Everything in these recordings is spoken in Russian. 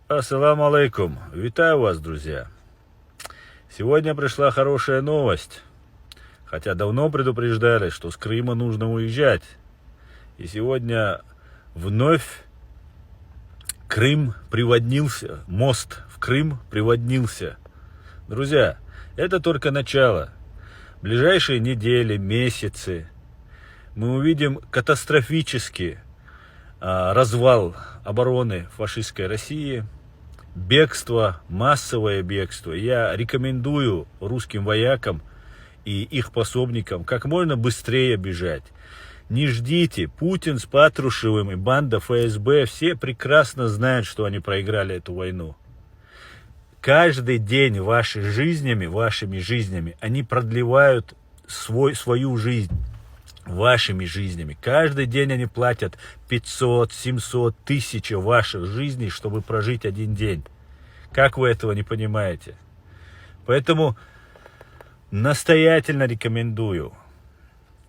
Ассаламу алейкум. Витаю вас, друзья. Сегодня пришла хорошая новость. Хотя давно предупреждали, что с Крыма нужно уезжать. И сегодня вновь Крым приводнился, мост в Крым приводнился. Друзья, это только начало. В ближайшие недели, месяцы мы увидим катастрофический развал обороны фашистской России, бегство, массовое бегство. Я рекомендую русским воякам и их пособникам как можно быстрее бежать. Не ждите, Путин с Патрушевым и банда ФСБ все прекрасно знают, что они проиграли эту войну. Каждый день вашими жизнями, они продлевают свою жизнь вашими жизнями. Каждый день они платят 500, 700, 1000 ваших жизней, чтобы прожить один день. Как вы этого не понимаете? Поэтому настоятельно рекомендую,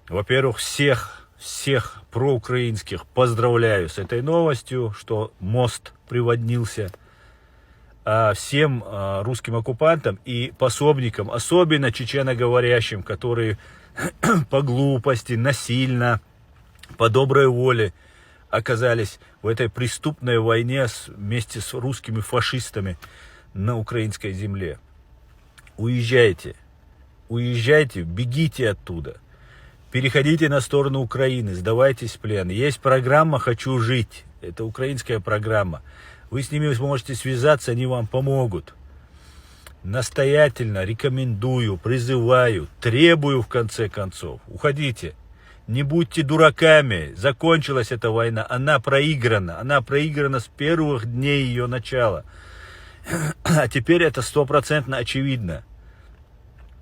во-первых, всех проукраинских поздравляю с этой новостью, что мост приводнился. А всем русским оккупантам и пособникам, особенно чеченоговорящим, которые по глупости, насильно, по доброй воле оказались в этой преступной войне вместе с русскими фашистами на украинской земле. Уезжайте, бегите оттуда, переходите на сторону Украины, сдавайтесь в плен. Есть программа «Хочу жить», это украинская программа. Вы с ними сможете связаться, они вам помогут. Настоятельно рекомендую, призываю, требую в конце концов. Уходите. Не будьте дураками. Закончилась эта война. Она проиграна. Она проиграна с первых дней ее начала. А теперь это 100% очевидно.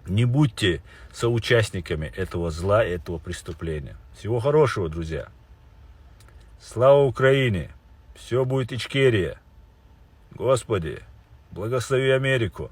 Не будьте соучастниками этого зла, этого преступления. Всего хорошего, друзья. Слава Украине! Все будет Ичкерия. Господи, благослови Америку.